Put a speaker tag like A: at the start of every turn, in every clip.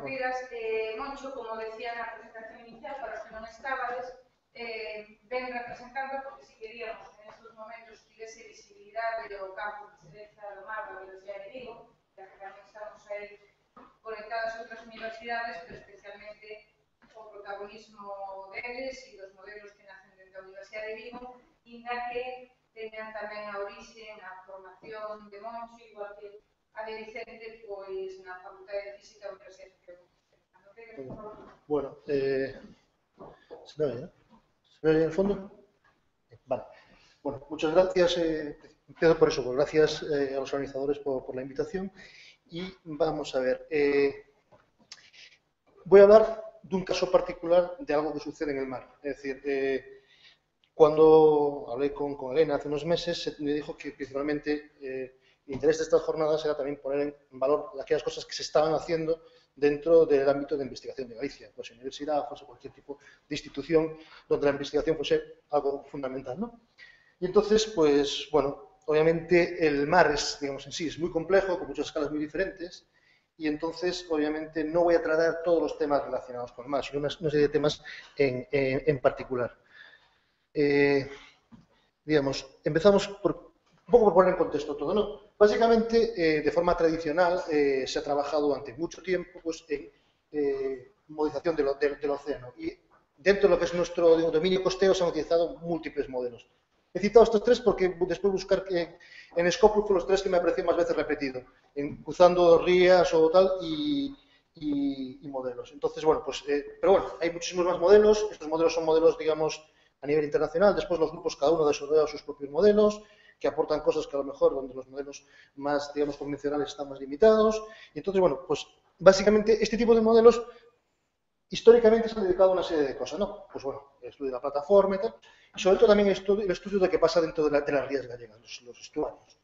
A: Buenos días. Moncho, como decía na presentación inicial, para os que non estabades, ven representando, porque si queríamos en estos momentos tivese visibilidade do campo de excedencia do mar da Universidade de Vigo, ya que tamén estamos aí conectadas a outras universidades, pero especialmente o protagonismo deles e dos modelos que nacen dentro da Universidade de Vigo, inda que teñan tamén a orixe na formación de Moncho, igual que a de Vicente, pois na Facultade de Física da Universidade de Vigo.
B: Bueno, ¿se me oye, no? ¿Se me oye en el fondo? Vale. Bueno, muchas gracias. Empiezo por eso, pues gracias a los organizadores por la invitación. Y vamos a ver. Voy a hablar de un caso particular de algo que sucede en el mar. Es decir, cuando hablé con Elena hace unos meses, me dijo que principalmente el interés de estas jornadas era también poner en valor aquellas cosas que se estaban haciendo dentro del ámbito de investigación de Galicia, pues universidad, pues cualquier tipo de institución donde la investigación fuese algo fundamental, ¿no? Y entonces, pues, bueno, obviamente el mar es, digamos, en sí es muy complejo, con muchas escalas muy diferentes, y entonces, obviamente, no voy a tratar todos los temas relacionados con el mar, sino una serie de temas en particular. Digamos, empezamos un poco por poner en contexto todo, ¿no? Básicamente, de forma tradicional, se ha trabajado durante mucho tiempo pues, en modelización del océano. Y dentro de lo que es nuestro dominio costero se han utilizado múltiples modelos. He citado estos tres porque después buscar que en Scopus fueron los tres que me apareció más veces repetido, cruzando rías o tal y modelos. Entonces, bueno, pues, pero bueno, hay muchísimos más modelos. Estos modelos son modelos, digamos, a nivel internacional. Después los grupos, cada uno desarrolla sus propios modelos, que aportan cosas que a lo mejor donde los modelos más, digamos, convencionales están más limitados. Y entonces, bueno, pues básicamente este tipo de modelos históricamente se han dedicado a una serie de cosas, ¿no? Pues bueno, el estudio de la plataforma y tal. Y sobre todo también el estudio de qué pasa dentro de las rías gallegas, los estuarios.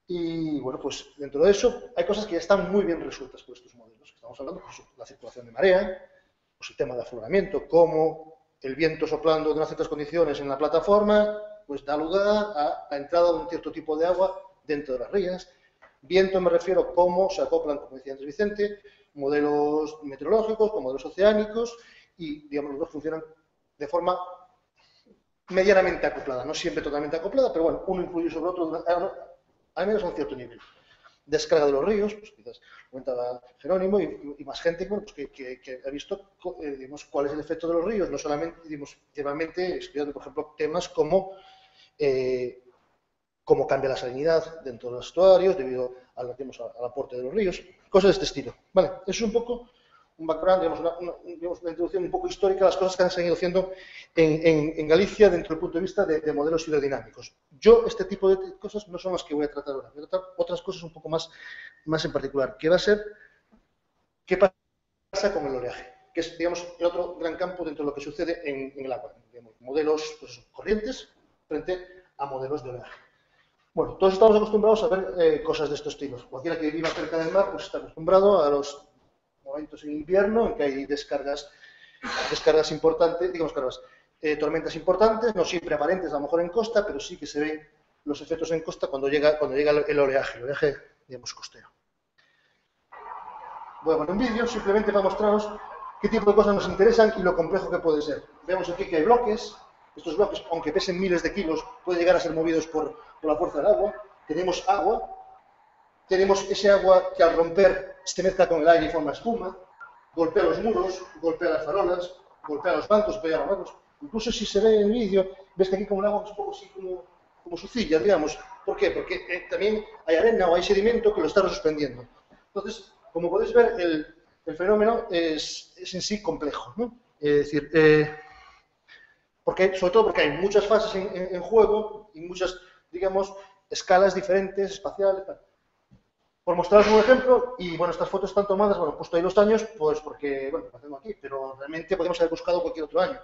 B: Y bueno, pues dentro de eso hay cosas que ya están muy bien resueltas por estos modelos. Estamos hablando de la circulación de marea, pues el tema de afloramiento, cómo el viento soplando de unas ciertas condiciones en la plataforma, pues da lugar a la entrada de un cierto tipo de agua dentro de las rías. Viento me refiero a cómo se acoplan, como decía antes Vicente, modelos meteorológicos con modelos oceánicos y, digamos, los dos funcionan de forma medianamente acoplada, no siempre totalmente acoplada, pero bueno, uno influye sobre otro, al menos a un cierto nivel. Descarga de los ríos, pues quizás comentaba Jerónimo y más gente bueno, pues que ha visto digamos, cuál es el efecto de los ríos, no solamente, digamos, generalmente estudiando, por ejemplo, temas como cómo cambia la salinidad dentro de los estuarios debido al aporte de los ríos, cosas de este estilo. Vale, eso es un poco un background, digamos, una introducción un poco histórica a las cosas que han seguido haciendo en Galicia dentro del punto de vista de modelos hidrodinámicos. Yo, este tipo de cosas no son las que voy a tratar ahora, voy a tratar otras cosas un poco más en particular, que va a ser qué pasa con el oleaje, que es, digamos, el otro gran campo dentro de lo que sucede en el agua. Digamos, modelos pues, corrientes frente a modelos de oleaje. Bueno, todos estamos acostumbrados a ver cosas de estos estilos. Cualquiera que viva cerca del mar pues está acostumbrado a los momentos en invierno en que hay descargas importantes, digamos, tormentas importantes, no siempre aparentes a lo mejor en costa, pero sí que se ven los efectos en costa cuando llega el oleaje, digamos, costero. Voy a poner un vídeo simplemente para mostraros qué tipo de cosas nos interesan y lo complejo que puede ser. Vemos aquí que hay bloques. Estos bloques, aunque pesen miles de kilos, pueden llegar a ser movidos por la fuerza del agua. Tenemos agua. Tenemos ese agua que al romper se mezcla con el aire y forma espuma. Golpea los muros, golpea las farolas, golpea los bancos, golpea los bancos. Incluso si se ve en el vídeo, ves que aquí como el agua es un poco así como sucilla, digamos. ¿Por qué? Porque también hay arena o hay sedimento que lo está suspendiendo. Entonces, como podéis ver, el fenómeno es en sí complejo, ¿no? Es decir, sobre todo porque hay muchas fases en juego y muchas, digamos, escalas diferentes, espaciales. Por mostraros un ejemplo, y bueno, estas fotos están tomadas, bueno, puesto ahí los años, pues porque, bueno, lo tengo aquí, pero realmente podemos haber buscado cualquier otro año.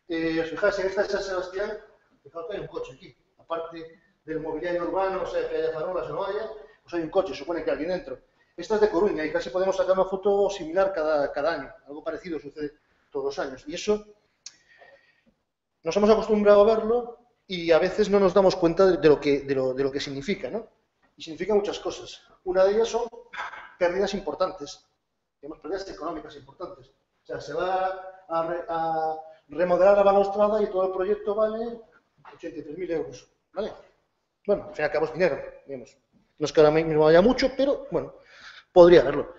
B: Os fijáis, en esta de San Sebastián, fijaos que hay un coche aquí, aparte del mobiliario urbano, o sea, que haya farolas o no haya, pues hay un coche, supone que hay alguien dentro. Esta es de Coruña y casi podemos sacar una foto similar cada año, algo parecido sucede todos los años, y eso nos hemos acostumbrado a verlo y a veces no nos damos cuenta de lo que significa, ¿no? Y significa muchas cosas. Una de ellas son pérdidas importantes. tenemos pérdidas económicas importantes. O sea, se va a remodelar la balaustrada y todo el proyecto vale 83.000 euros, ¿vale? Bueno, al fin y al cabo es dinero, digamos. No es que ahora mismo haya mucho, pero, bueno, podría haberlo.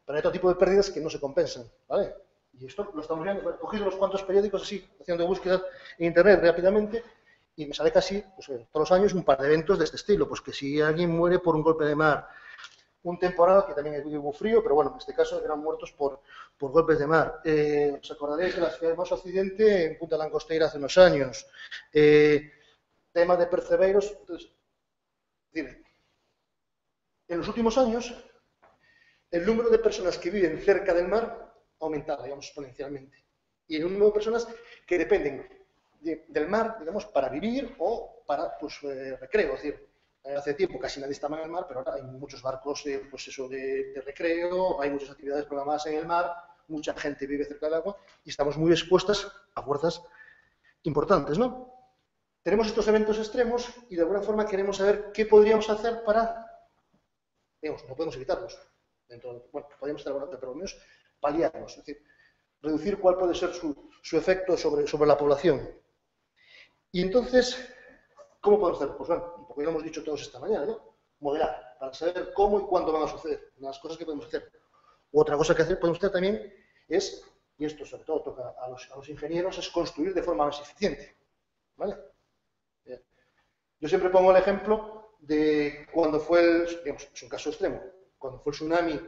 B: Pero hay otro tipo de pérdidas que no se compensan, ¿vale? Y esto lo estamos viendo, he cogido unos cuantos periódicos así, haciendo búsquedas en internet rápidamente, y me sale casi, pues, todos los años un par de eventos de este estilo, pues que si alguien muere por un golpe de mar, un temporal, que también hubo frío, pero bueno, en este caso eran muertos por golpes de mar. Os acordaréis del famoso accidente en Punta Langosteira hace unos años. Tema de percebeiros. Entonces, en los últimos años, el número de personas que viven cerca del mar ha aumentado, digamos, exponencialmente. Y el número de personas que dependen del mar, digamos, para vivir o para, pues, recreo. Es decir, hace tiempo casi nadie estaba en el mar, pero ahora hay muchos barcos pues eso, de recreo, hay muchas actividades programadas en el mar, mucha gente vive cerca del agua y estamos muy expuestas a fuerzas importantes, ¿no? Tenemos estos eventos extremos y de alguna forma queremos saber qué podríamos hacer para, digamos, no podemos evitarlos, bueno, podríamos estar hablando, pero al menos paliarlos, es decir, reducir cuál puede ser su efecto sobre la población. Y entonces, ¿cómo podemos hacerlo? Pues bueno, porque lo hemos dicho todos esta mañana, ¿no? Modelar, para saber cómo y cuándo van a suceder, las cosas que podemos hacer. Otra cosa que podemos hacer también es, y esto sobre todo toca a los ingenieros, es construir de forma más eficiente, ¿vale? Yo siempre pongo el ejemplo de cuando fue digamos, es un caso extremo, cuando fue el tsunami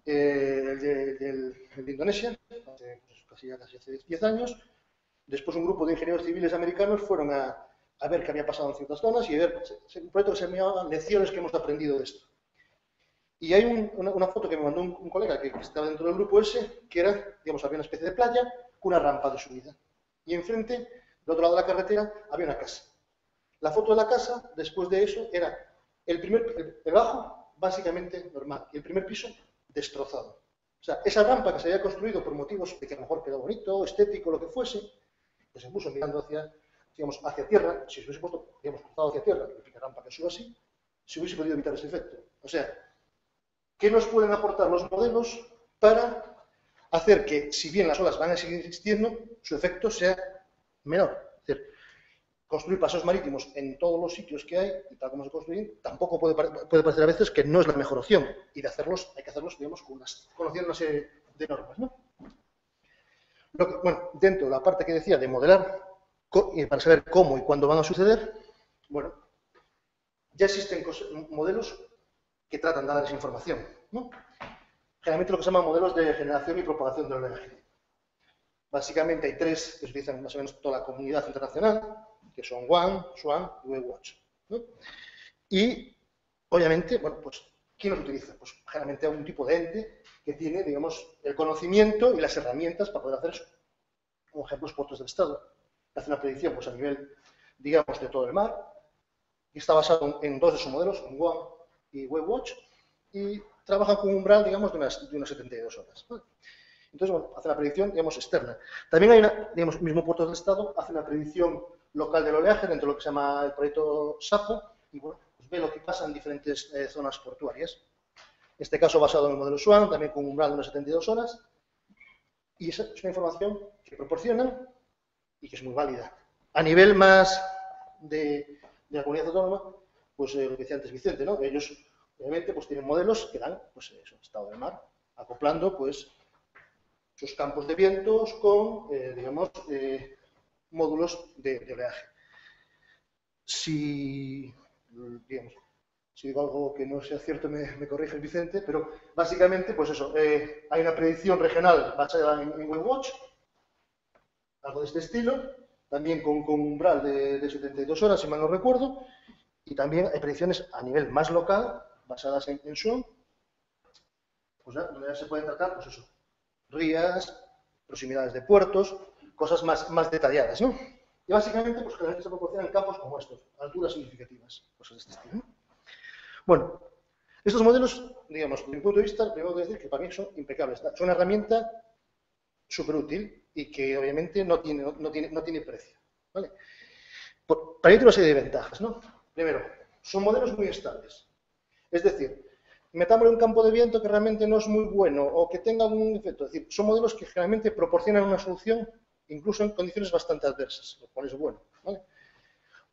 B: de Indonesia, casi hace 10 años, después un grupo de ingenieros civiles americanos fueron a ver qué había pasado en ciertas zonas y a ver un proyecto que se llamaba Lecciones que hemos aprendido de esto. Y hay una foto que me mandó un colega que estaba dentro del grupo ese, que era, digamos, había una especie de playa con una rampa de subida. Y enfrente, del otro lado de la carretera, había una casa. La foto de la casa, después de eso, era el bajo, básicamente normal, y el primer piso, destrozado. O sea, esa rampa que se había construido por motivos de que a lo mejor quedó bonito, estético, lo que fuese, que se puso mirando hacia tierra, si se hubiese puesto, digamos, cruzado hacia tierra, la rampa que sube así, se hubiese podido evitar ese efecto. O sea, ¿qué nos pueden aportar los modelos para hacer que, si bien las olas van a seguir existiendo, su efecto sea menor? Es decir, construir paseos marítimos en todos los sitios que hay, y tal como se construyen, tampoco puede parecer a veces que no es la mejor opción. Y de hacerlos, hay que hacerlos, digamos, conociendo una serie de normas, ¿no? Bueno, dentro de la parte que decía de modelar, para saber cómo y cuándo van a suceder, bueno, ya existen modelos que tratan de dar esa información, ¿no? Generalmente lo que se llaman modelos de generación y propagación del oleaje. Básicamente hay tres que se utilizan más o menos toda la comunidad internacional, que son WAN, SWAN y WaveWatch, ¿no? Y, obviamente, bueno, pues, ¿quién los utiliza? Pues generalmente un tipo de ente que tiene, digamos, el conocimiento y las herramientas para poder hacer eso. Como ejemplo, los puertos del Estado. Hace una predicción, pues, a nivel, digamos, de todo el mar, y está basado en dos de sus modelos, en WAN y WaveWatch, y trabajan con un umbral, digamos, de unas 72 horas. ¿Vale? Entonces, bueno, hace una predicción, digamos, externa. También hay digamos, el mismo puerto del Estado hace una predicción local del oleaje dentro de lo que se llama el proyecto SAPO, y bueno, pues ve lo que pasa en diferentes zonas portuarias. En este caso basado en el modelo SWAN, también con un umbral de unas 72 horas, y esa es una información que proporcionan y que es muy válida. A nivel más de la comunidad autónoma, pues lo que decía antes Vicente, ¿no? Ellos, obviamente, pues tienen modelos que dan, pues eso, estado del mar, acoplando, pues, sus campos de vientos con, digamos, módulos de oleaje. Si digo algo que no sea cierto, me corrige Vicente, pero básicamente, pues eso, hay una predicción regional basada en WaveWatch, algo de este estilo, también con umbral de 72 horas, si mal no recuerdo, y también hay predicciones a nivel más local, basadas en SWAN, pues donde ya se pueden tratar, pues eso, rías, proximidades de puertos, cosas más detalladas, ¿no? Y básicamente, pues generalmente se proporcionan campos como estos, alturas significativas, cosas de este estilo, ¿no? Bueno, estos modelos, digamos, desde mi punto de vista, primero de decir que para mí son impecables. Son una herramienta súper útil y que obviamente no tiene precio, ¿vale? Para ello tiene una serie de ventajas, ¿no? Primero, son modelos muy estables. Es decir, metámosle un campo de viento que realmente no es muy bueno o que tenga algún efecto. Es decir, son modelos que generalmente proporcionan una solución incluso en condiciones bastante adversas, lo cual es bueno, ¿vale?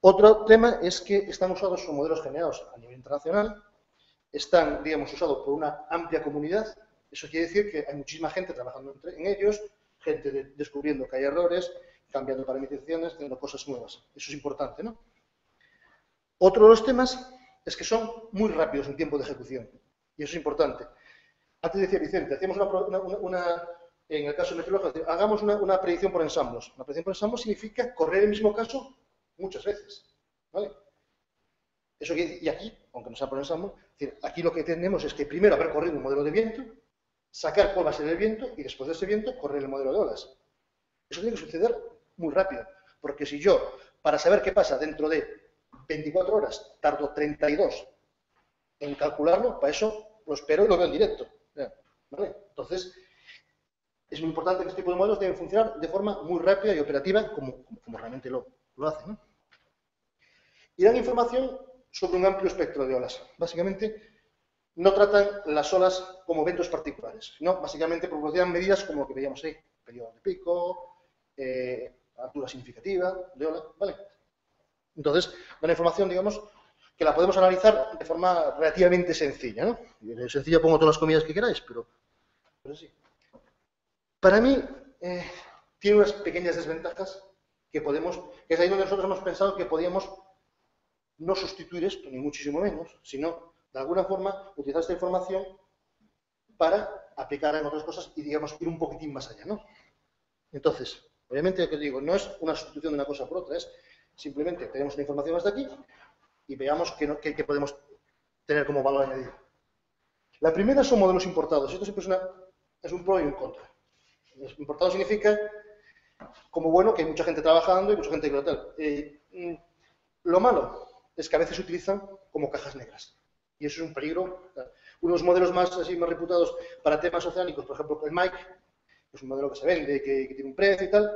B: Otro tema es que están usados, son modelos generados a nivel internacional, están, digamos, usados por una amplia comunidad. Eso quiere decir que hay muchísima gente trabajando en ellos, gente descubriendo que hay errores, cambiando parametrizaciones, haciendo cosas nuevas. Eso es importante, ¿no? Otro de los temas es que son muy rápidos en tiempo de ejecución. Y eso es importante. Antes decía Vicente, hacíamos en el caso meteorológico, hagamos una predicción por ensamblos. Una predicción por ensamblos significa correr el mismo caso muchas veces, ¿vale? Eso y aquí, aunque no sea por ensamble, es decir, aquí lo que tenemos es que primero haber corrido un modelo de viento, sacar cuál va a ser el viento y después de ese viento correr el modelo de olas. Eso tiene que suceder muy rápido, porque si yo, para saber qué pasa dentro de 24 horas, tardo 32 en calcularlo, para eso lo espero y lo veo en directo, ¿vale? Entonces, es muy importante que este tipo de modelos deben funcionar de forma muy rápida y operativa, como realmente lo hacen, ¿no? Y dan información sobre un amplio espectro de olas. Básicamente, no tratan las olas como eventos particulares, sino básicamente proporcionan medidas como lo que veíamos ahí, periodo de pico, altura significativa de ola, ¿vale? Entonces, dan información, digamos, que la podemos analizar de forma relativamente sencilla, ¿no? Y sencilla pongo todas las comillas que queráis, pero sí. Para mí, tiene unas pequeñas desventajas que es ahí donde nosotros hemos pensado que podíamos no sustituir esto, ni muchísimo menos, sino, de alguna forma, utilizar esta información para aplicar en otras cosas y, digamos, ir un poquitín más allá, ¿no? Entonces, obviamente, lo que digo, no es una sustitución de una cosa por otra, es simplemente tenemos una información hasta aquí y veamos qué podemos tener como valor añadido. La primera son modelos importados. Esto siempre es un pro y un contra. Importado significa, como bueno, que hay mucha gente trabajando y mucha gente que lo tal. Lo malo es que a veces se utilizan como cajas negras. Y eso es un peligro. Unos modelos más reputados para temas oceánicos, por ejemplo, el Mike, que es un modelo que se vende, que tiene un precio y tal.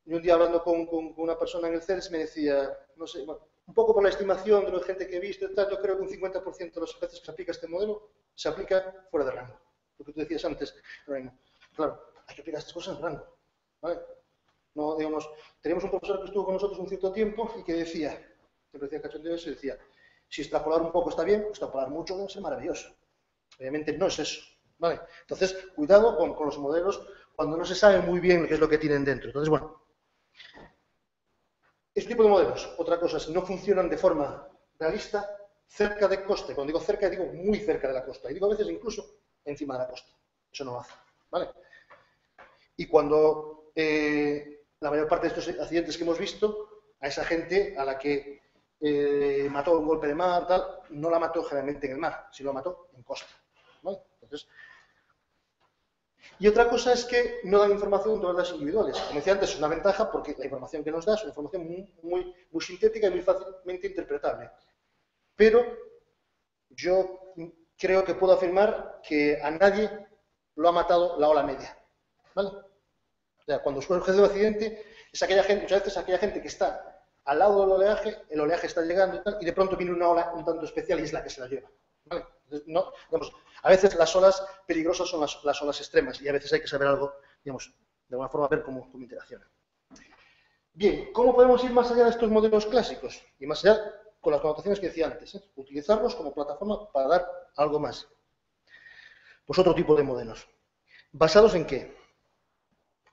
B: Y un día hablando con una persona en el CERS me decía, no sé, bueno, un poco por la estimación de la gente que he visto y tal, yo creo que un 50% de las veces que se aplica este modelo se aplica fuera de rango. Lo que tú decías antes, Reina. Claro, hay que aplicar estas cosas en rango, ¿vale? No, digamos, teníamos un profesor que estuvo con nosotros un cierto tiempo y que decía, siempre decía cachondeo eso, decía, si extrapolar un poco está bien, extrapolar mucho debe ser maravilloso. Obviamente no es eso, ¿vale? Entonces, cuidado con los modelos cuando no se sabe muy bien qué es lo que tienen dentro. Entonces, bueno, este tipo de modelos, otra cosa, si no funcionan de forma realista, cerca de coste. Cuando digo cerca, digo muy cerca de la costa. Y digo a veces incluso encima de la costa. Eso no lo hace, ¿vale? Y cuando la mayor parte de estos accidentes que hemos visto, a esa gente a la que mató un golpe de mar, tal, no la mató generalmente en el mar, sino la mató en costa, ¿vale? Entonces, y otra cosa es que no dan información en todas las individuales. Como decía antes, es una ventaja porque la información que nos da es una información muy sintética y muy fácilmente interpretable. Pero yo creo que puedo afirmar que a nadie lo ha matado la ola media, ¿vale? O sea, cuando surge un accidente, es aquella gente, muchas veces aquella gente que está al lado del oleaje, el oleaje está llegando y tal, y de pronto viene una ola un tanto especial y es la que se la lleva, ¿vale? Entonces, no, digamos, a veces las olas peligrosas son las olas extremas y a veces hay que saber algo, digamos, de alguna forma ver cómo interaccionan. Bien, ¿cómo podemos ir más allá de estos modelos clásicos? Y más allá con las connotaciones que decía antes, utilizarlos como plataforma para dar algo más. Pues otro tipo de modelos. ¿Basados en qué?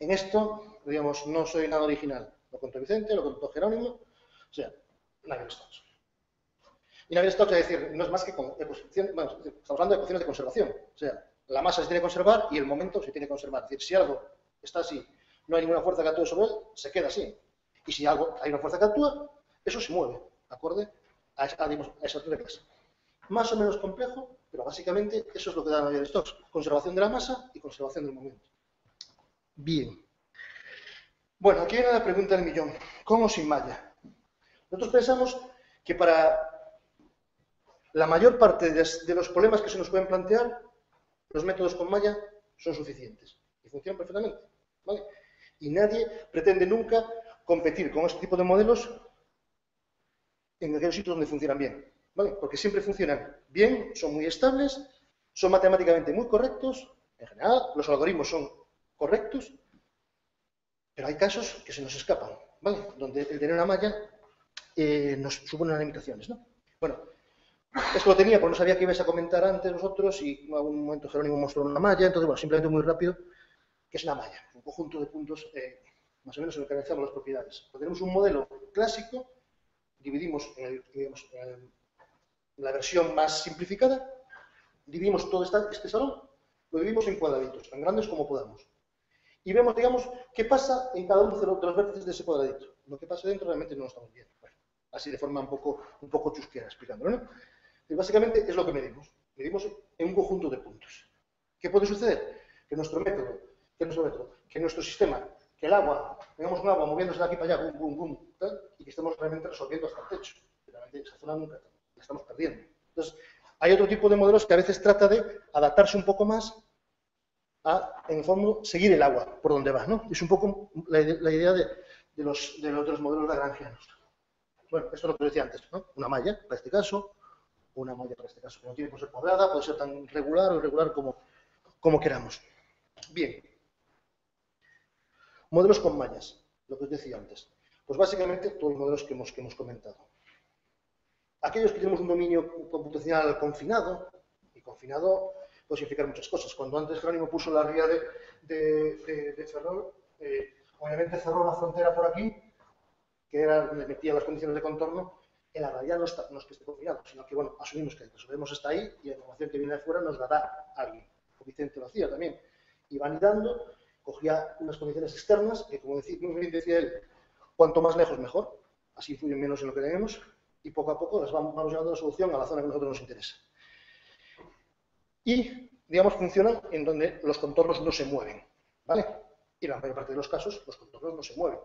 B: En esto, digamos, no soy nada original. Lo contó Vicente, lo contó Jerónimo, o sea, Navier-Stokes. Y Navier-Stokes, es decir, no es más que bueno, estamos hablando de ecuaciones de conservación. O sea, la masa se tiene que conservar y el momento se tiene que conservar. Es decir, si algo está así, no hay ninguna fuerza que actúe sobre él, se queda así. Y si algo hay una fuerza que actúa, eso se mueve, acorde a esas reglas. Más o menos complejo, pero básicamente eso es lo que da Navier-Stokes. Conservación de la masa y conservación del momento. Bien. Bueno, aquí viene la pregunta del millón. ¿Cómo sin malla? Nosotros pensamos que para la mayor parte de los problemas que se nos pueden plantear, los métodos con malla son suficientes y funcionan perfectamente, ¿vale? Y nadie pretende nunca competir con este tipo de modelos en aquellos sitios donde funcionan bien, ¿vale? Porque siempre funcionan bien, son muy estables son matemáticamente muy correctos, en general, los algoritmos son correctos, pero hay casos que se nos escapan, ¿vale? Donde el tener una malla nos supone unas limitaciones, ¿no? Bueno, esto lo tenía porque no sabía que ibais a comentar antes vosotros y en algún momento Jerónimo mostró una malla, entonces, bueno, simplemente muy rápido, ¿qué es una malla? Un conjunto de puntos, más o menos en el que analizamos las propiedades. Pues tenemos un modelo clásico, dividimos en la versión más simplificada, dividimos todo este salón, lo dividimos en cuadraditos, tan grandes como podamos. Y vemos, digamos, qué pasa en cada uno de los vértices de ese cuadradito. Lo que pasa dentro realmente no lo estamos viendo. Bueno, así de forma un poco chusquera explicándolo, ¿no? Y básicamente es lo que medimos. Medimos en un conjunto de puntos. ¿Qué puede suceder? Que nuestro sistema, que el agua, tengamos un agua moviéndose de aquí para allá, bum, bum, bum, tal, y que estemos realmente resolviendo hasta el techo. Realmente esa zona nunca la estamos perdiendo. Entonces, hay otro tipo de modelos que a veces trata de adaptarse un poco más a, en el fondo, seguir el agua por donde va, ¿no? Es un poco la idea de los modelos lagrangianos. Bueno, esto es lo que decía antes, ¿no? Una malla, para este caso, una malla para este caso, que no tiene por ser cuadrada, puede ser tan regular o irregular como queramos. Bien. Modelos con mallas, lo que os decía antes. Pues básicamente todos los modelos que hemos comentado. Aquellos que tenemos un dominio computacional confinado, y confinado puede significar muchas cosas. Cuando antes Jerónimo puso la ría de Ferrol, obviamente cerró la frontera por aquí, que era donde metía las condiciones de contorno. En la realidad no es que esté confinado, sino que, bueno, asumimos que el resolvemos está ahí y la información que viene de fuera nos la da alguien. O Vicente lo hacía también. Iba anidando, cogía unas condiciones externas, que como muy bien decía él, cuanto más lejos mejor, así influyen menos en lo que tenemos, y poco a poco las vamos llevando la solución a la zona que a nosotros nos interesa. Y, digamos, funcionan en donde los contornos no se mueven, ¿vale? Y en la mayor parte de los casos, los contornos no se mueven.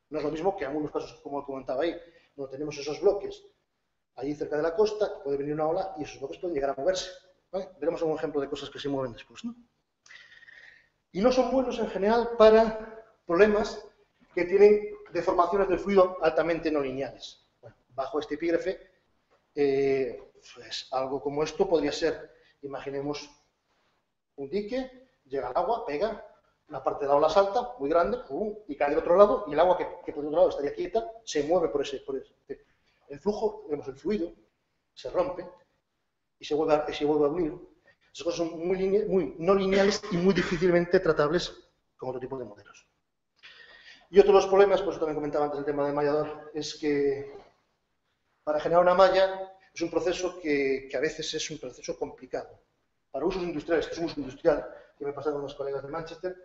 B: No es lo mismo que en algunos casos, como comentaba ahí, donde tenemos esos bloques allí cerca de la costa, puede venir una ola y esos bloques pueden llegar a moverse, ¿vale? Veremos algún ejemplo de cosas que se mueven después, ¿no? Y no son buenos en general para problemas que tienen deformaciones del fluido altamente no lineales. Bueno, bajo este epígrafe, pues algo como esto podría ser, imaginemos un dique, llega el agua, pega, una parte de la ola salta, muy grande, y cae del otro lado, y el agua que por el otro lado estaría quieta, se mueve por ese. El flujo, digamos, el fluido, se rompe y se vuelve a unir. Esas cosas son muy no lineales y muy difícilmente tratables con otro tipo de modelos. Y otro de los problemas, por eso también comentaba antes el tema del mallador, es que para generar una malla es un proceso que a veces es un proceso complicado. Para usos industriales, que es un uso industrial, que me pasaron unos colegas de Manchester,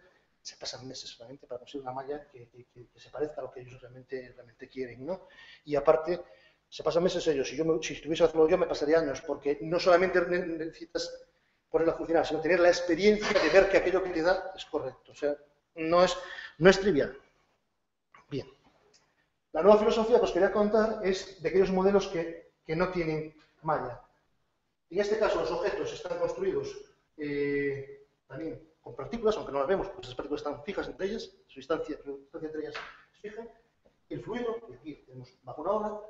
B: se pasan meses solamente para conseguir una malla que se parezca a lo que ellos realmente quieren, ¿no? Y aparte, se pasan meses ellos. Si estuviese a hacerlo yo, me pasaría años, porque no solamente necesitas ponerla a funcionar, sino tener la experiencia de ver que aquello que te da es correcto. O sea, no es trivial. Bien. La nueva filosofía que os quería contar es de aquellos modelos que no tienen malla. En este caso, los objetos están construidos también con partículas, aunque no las vemos, porque esas partículas están fijas entre ellas, su distancia entre ellas es fija. El fluido, que aquí tenemos bajo una ola,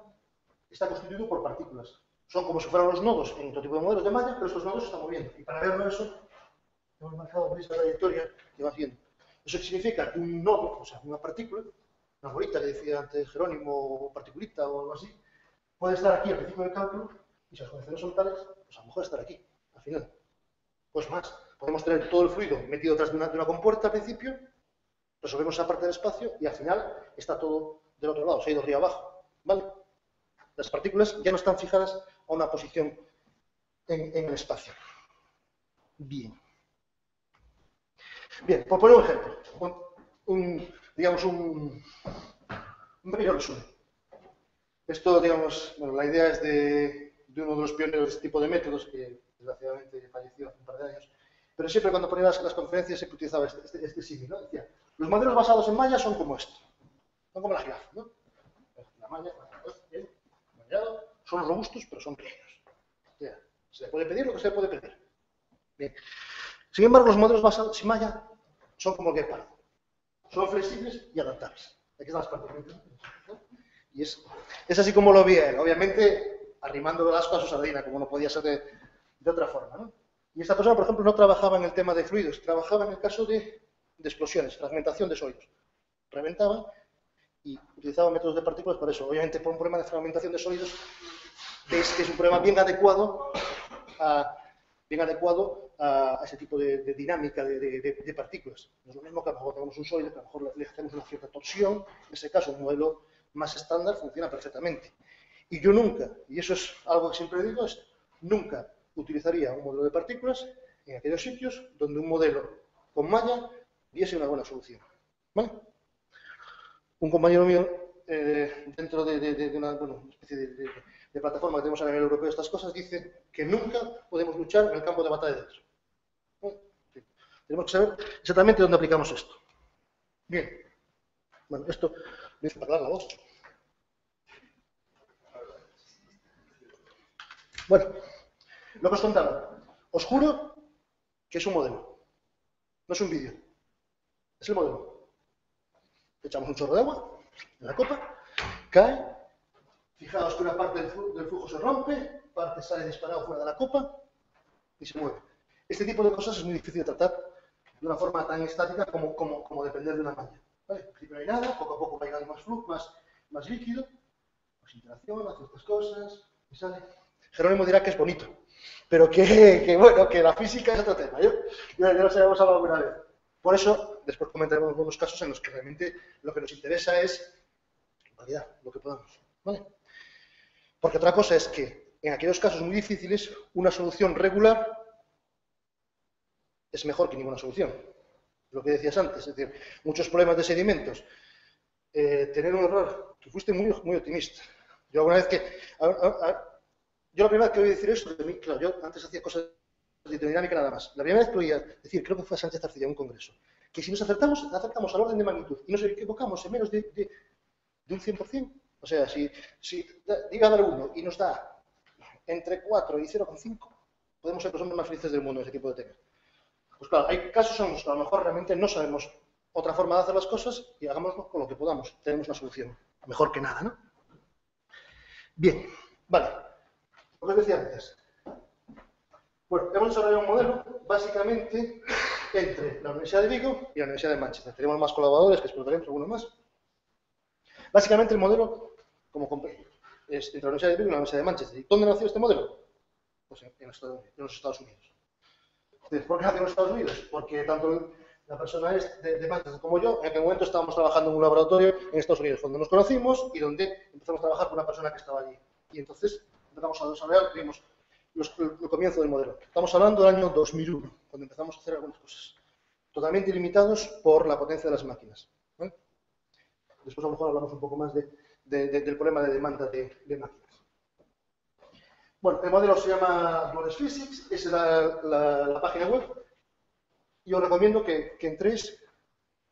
B: está constituido por partículas. Son como si fueran los nodos en otro tipo de modelos de malla, pero estos nodos se están moviendo. Y para verlo eso, hemos marcado esa trayectoria que va haciendo. Eso significa que un nodo, o sea, una partícula, una bolita que decía antes Jerónimo, o particulita o algo así, puede estar aquí al principio del cálculo, y si las condiciones son tales, pues a lo mejor estar aquí, al final. Pues más, podemos tener todo el fluido metido detrás de una compuerta al principio, resolvemos esa parte del espacio y al final está todo del otro lado, se ha ido río abajo, ¿vale? Las partículas ya no están fijadas a una posición en el espacio. Bien. Bien, por poner un ejemplo, digamos un pequeño resumen. Esto, digamos, bueno, la idea es de uno de los pioneros de este tipo de métodos que desgraciadamente falleció hace un par de años, pero siempre cuando ponía las conferencias siempre utilizaba este símil, ¿no? Decía, los modelos basados en malla son como esto, son como la jirafa, ¿no? La malla, bien, mallado, son robustos, pero son pequeños. O sea, se le puede pedir lo que se le puede pedir. Bien. Sin embargo, los modelos basados sin malla son como el guepardo. Son flexibles y adaptables. Aquí están las partículas, ¿no? Y es así como lo vi él, obviamente arrimando las cosas a su sardina, como no podía ser de otra forma, ¿no? Y esta persona, por ejemplo, no trabajaba en el tema de fluidos, trabajaba en el caso de explosiones, fragmentación de sólidos. Reventaba y utilizaba métodos de partículas para eso. Obviamente, por un problema de fragmentación de sólidos, veis que es un problema bien adecuado a ese tipo de dinámica de partículas. No es lo mismo que a lo mejor tenemos un sólido, que a lo mejor le hacemos una cierta torsión. En ese caso, un modelo más estándar funciona perfectamente. Y yo nunca, y eso es algo que siempre digo, es nunca utilizaría un modelo de partículas en aquellos sitios donde un modelo con malla diese una buena solución. ¿Vale? Un compañero mío, dentro de una especie de plataforma que tenemos a nivel europeo, estas cosas, dice que nunca podemos luchar en el campo de batalla de datos. Sí. Tenemos que saber exactamente dónde aplicamos esto. Bien. Bueno, esto me hizo hablar la voz. Bueno, lo que os contaba. Os juro que es un modelo. No es un vídeo. Es el modelo. Echamos un chorro de agua en la copa, cae. Fijaos que una parte del flujo se rompe, parte sale disparado fuera de la copa y se mueve. Este tipo de cosas es muy difícil de tratar de una forma tan estática como depender de una malla. ¿Vale? Al principio no hay nada, poco a poco va llegando más flujo, más líquido, más interacción, hace estas cosas y sale. Jerónimo dirá que es bonito, pero bueno, que la física es otro tema. Ya lo sabemos hablado alguna vez. Por eso, después comentaremos algunos casos en los que realmente lo que nos interesa es, en realidad, lo que podamos. ¿Vale? Porque otra cosa es que, en aquellos casos muy difíciles, una solución regular es mejor que ninguna solución. Lo que decías antes, es decir, muchos problemas de sedimentos. Tener un error, que fuiste muy optimista. Yo alguna vez que... yo la primera vez que oí decir eso, claro, yo antes hacía cosas de hidrodinámica nada más. La primera vez que oía decir, creo que fue a Sánchez Arcilla en un congreso, que si nos acertamos al orden de magnitud y nos equivocamos en menos de un 100%, o sea, si diga a dar 1 y nos da entre 4 y 0,5, podemos ser los hombres más felices del mundo en ese tipo de temas. Pues claro, hay casos en los que a lo mejor realmente no sabemos otra forma de hacer las cosas y hagámoslo con lo que podamos. Tenemos una solución. Mejor que nada, ¿no? Bien, vale. Como os decía antes. Bueno, hemos desarrollado un modelo básicamente entre la Universidad de Vigo y la Universidad de Manchester. Tenemos más colaboradores que explotaremos algunos más. Básicamente el modelo, es entre la Universidad de Vigo y la Universidad de Manchester. ¿Y dónde nació este modelo? Pues en los Estados Unidos. ¿Por qué nació en los Estados Unidos? Porque tanto la persona es de Manchester como yo, en aquel momento estábamos trabajando en un laboratorio en Estados Unidos, donde nos conocimos y donde empezamos a trabajar con una persona que estaba allí. Y entonces empezamos a desarrollar, vimos el comienzo del modelo. Estamos hablando del año 2001, cuando empezamos a hacer algunas cosas. Totalmente limitados por la potencia de las máquinas. ¿Vale? Después a lo mejor hablamos un poco más del problema de demanda de máquinas. Bueno, el modelo se llama Glorious Physics, es la página web. Y os recomiendo que entréis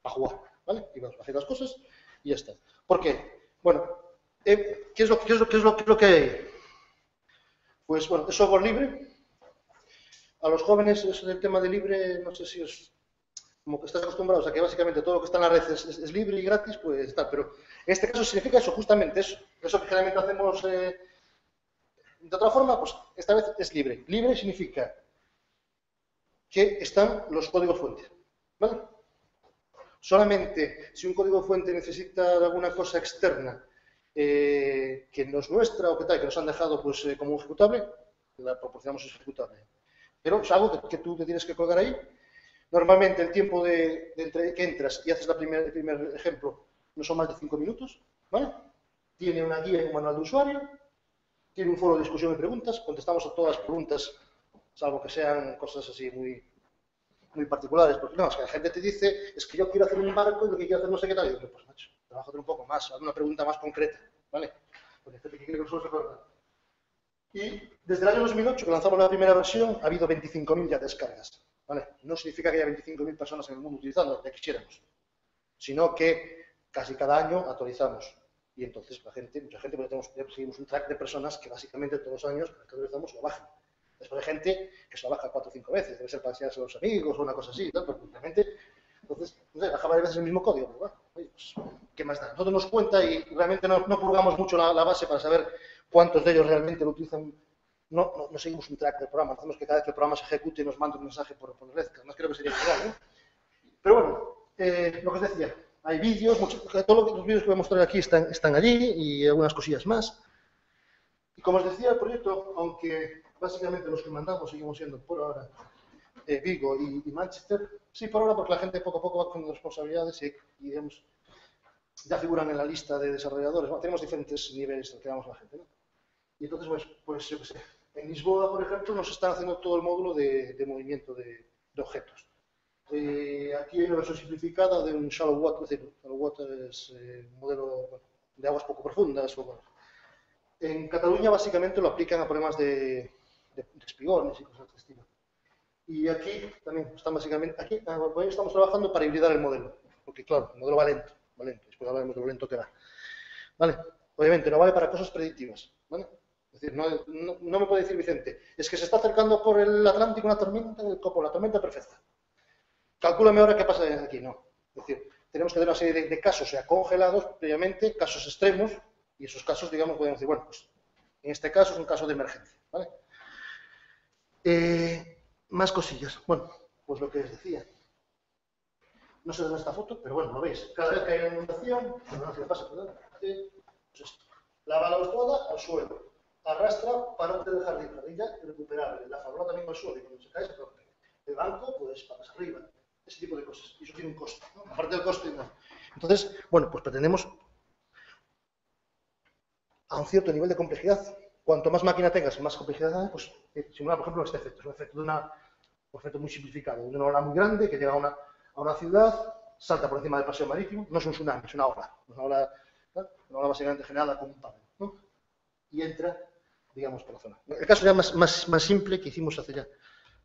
B: a jugar, ¿vale? Y os hacéis las cosas y ya está. ¿Por qué? Bueno, ¿qué es lo que hay ahí? Pues bueno, es software libre. A los jóvenes, eso del tema de libre, no sé si os... Como que estáis acostumbrados a que básicamente todo lo que está en la red es libre y gratis, pues está. Pero en este caso significa eso, justamente eso. Eso que generalmente hacemos de otra forma, pues esta vez es libre. Libre significa que están los códigos fuentes, ¿vale? Solamente si un código fuente necesita alguna cosa externa que no es nuestra o que tal, que nos han dejado pues, como un ejecutable, la proporcionamos ejecutable. Pero es algo que tú te tienes que colgar ahí. Normalmente el tiempo que entras y haces el primer ejemplo no son más de 5 minutos, ¿vale? Tiene una guía y un manual de usuario, tiene un foro de discusión y preguntas, contestamos a todas las preguntas, salvo que sean cosas así muy particulares, porque no, es que la gente te dice, es que yo quiero hacer un barco y lo que quiero hacer no sé qué tal, y yo, pues macho, trabaja un poco más, haz una pregunta más concreta, ¿vale? Porque hay gente que quiere que nosotros se acuerdan. Y desde el año 2008, que lanzamos la primera versión, ha habido 25.000 ya descargas, ¿vale? No significa que haya 25.000 personas en el mundo utilizando, ya quisiéramos, sino que casi cada año actualizamos. Y entonces mucha gente, porque seguimos un track de personas que básicamente todos los años, cada que actualizamos, lo bajan. Después hay gente que se lo baja 4 o 5 veces, debe ser para enseñarse a los amigos o una cosa así, ¿no? Porque realmente, entonces, no sé, baja varias veces el mismo código, pero bueno, oye, pues, ¿qué más da? Nosotros nos cuenta y realmente no purgamos mucho la base para saber cuántos de ellos realmente lo utilizan no seguimos un track del programa, hacemos que cada vez que el programa se ejecute nos mande un mensaje por red, que además creo que sería ideal, ¿no? Pero bueno, lo que os decía, hay vídeos, todos los vídeos que voy a mostrar aquí están allí y algunas cosillas más. Y como os decía, el proyecto, aunque básicamente los que mandamos seguimos siendo por ahora Vigo y Manchester, sí por ahora porque la gente poco a poco va cogiendo responsabilidades y digamos, ya figuran en la lista de desarrolladores. Bueno, tenemos diferentes niveles que damos a la gente, ¿no? Y entonces, pues yo qué sé, en Lisboa, por ejemplo, nos están haciendo todo el módulo de movimiento de objetos. Aquí hay una versión simplificada de un shallow water, es decir, shallow water es un modelo de aguas poco profundas. En Cataluña básicamente lo aplican a problemas de espigones y cosas de este estilo. Y aquí también están básicamente, aquí estamos trabajando para hibridar el modelo, porque claro, el modelo va lento, después hablaremos de lo lento que va. ¿Vale? Obviamente no vale para cosas predictivas, ¿vale? Es decir, no me puede decir Vicente, es que se está acercando por el Atlántico una tormenta del copo, la tormenta perfecta. Calcúlame ahora qué pasa aquí, no. Es decir, tenemos que tener una serie de casos ya congelados previamente, casos extremos, y esos casos, digamos, podemos decir, bueno, pues en este caso es un caso de emergencia, ¿vale? Más cosillas. Bueno, pues lo que les decía. No sé dónde está esta foto, pero bueno, lo veis. Cada vez que hay una inundación, no sé qué pasa, perdón, pues esto. La balón toda al suelo. Arrastra para del jardín. Jardín ya irrecuperable. La farola también al suelo y cuando se cae se rompe. El banco, pues patas arriba. Ese tipo de cosas. Y eso tiene un coste, ¿no? Aparte del coste, no. Entonces, bueno, pues pretendemos a un cierto nivel de complejidad. Cuanto más máquina tengas, más complejidad, pues simular, por ejemplo, este efecto. Es un efecto un efecto muy simplificado. De una ola muy grande que llega a una ciudad, salta por encima del paseo marítimo, no es un tsunami, es una ola. Una ola básicamente generada con un palo, ¿no? Y entra, digamos, por la zona. El caso ya más simple que hicimos hace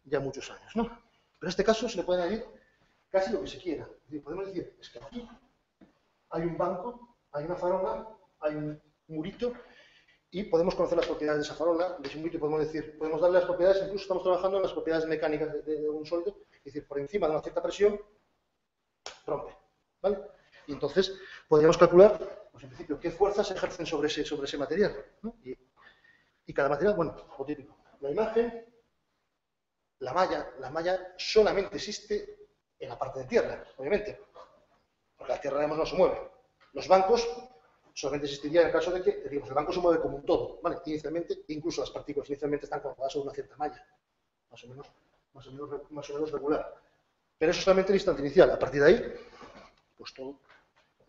B: ya muchos años, ¿no? Pero en este caso se le puede añadir casi lo que se quiera. Es decir, podemos decir, es que aquí hay un banco, hay una farola, hay un murito, y podemos conocer las propiedades de esa farola, de ese murito, podemos darle las propiedades, incluso estamos trabajando en las propiedades mecánicas de un sólido, es decir, por encima de una cierta presión, rompe, ¿vale? Y entonces podríamos calcular, pues en principio, qué fuerzas ejercen sobre ese material, ¿no? Y cada material, bueno, lo típico, la imagen, la malla solamente existe en la parte de tierra, obviamente, porque la tierra además no se mueve. Los bancos solamente existiría en el caso de que, digamos, el banco se mueve como un todo, ¿vale? Inicialmente, incluso las partículas inicialmente están colocadas sobre una cierta malla, más o menos regular. Pero eso es solamente el instante inicial. A partir de ahí, pues todo,